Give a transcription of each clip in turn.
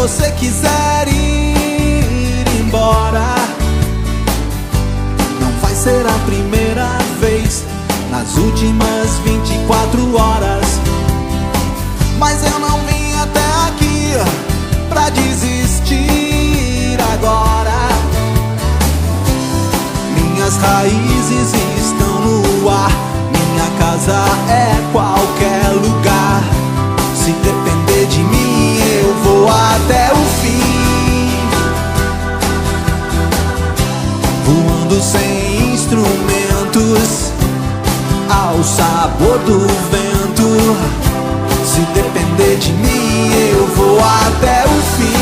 você quiser ir embora, não vai ser a primeira vez nas últimas 24 horas. Mas eu não vim até aqui pra desistir agora. Minhas raízes estão no ar, minha casa é qualquer lugar. Se depender de mim, eu vou até o fim, voando sem instrumentos, ao sabor do vento. Se depender de mim, eu vou até o fim.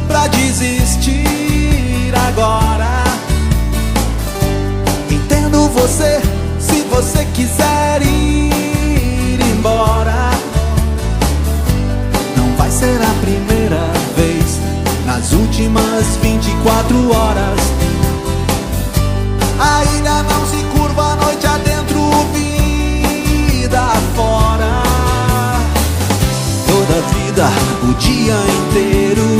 Pra desistir agora. Entendo você, se você quiser ir embora, não vai ser a primeira vez nas últimas 24 horas. A ilha não se curva a noite adentro, vida fora. Toda vida, o dia inteiro,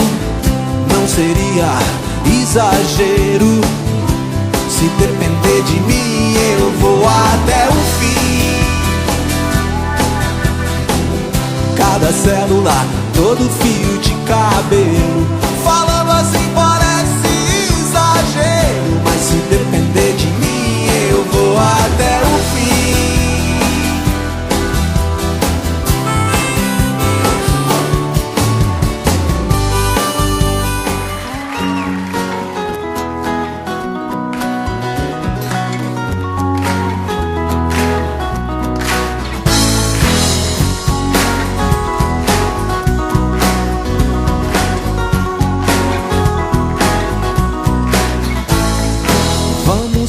não seria exagero. Se depender de mim, eu vou até o fim. Cada célula, todo fio de cabelo, falando assim parece exagero, mas se depender de mim, eu vou até o fim.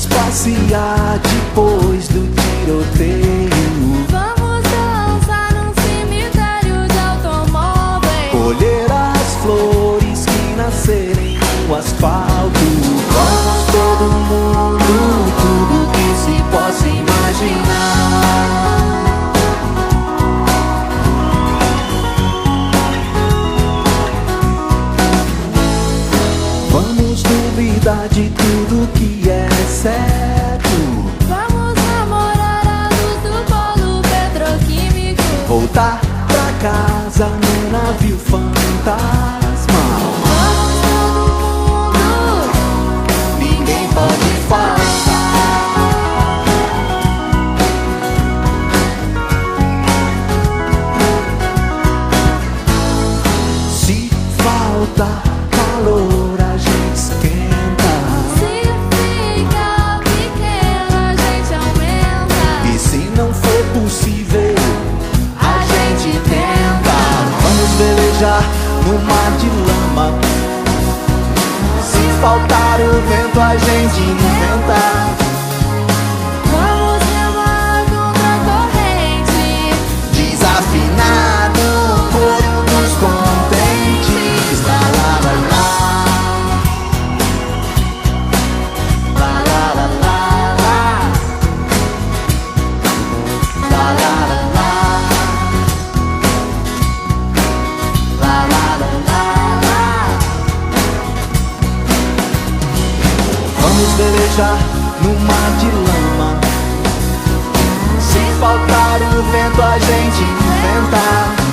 Passear depois do tiroteio, vamos dançar num cemitério de automóveis, colher as flores que nascerem no asfalto. Vamos todo mundo, tudo que se possa imaginar. Vamos duvidar de tudo que é certo. vamos namorar a luz do polo petroquímico, Voltar pra casa no navio fantasma. vamos todo mundo, Ninguém pode faltar. Se falta calor, a gente esquenta. se fica pequeno a gente aumenta, E se não for possível, a gente tenta. vamos velejar no mar de lama. Se faltar o vento, a gente inventa. Vamos remar contra a corrente, Desafinado, coro dos contentes. Lá, lá, lá, lá. Lá, lá, lá, lá, lá. Lá, lá, lá, lá. Lá, lá, lá, lá, lá. Vamos velejar no mar de lama. Se faltar o vento, a gente inventa.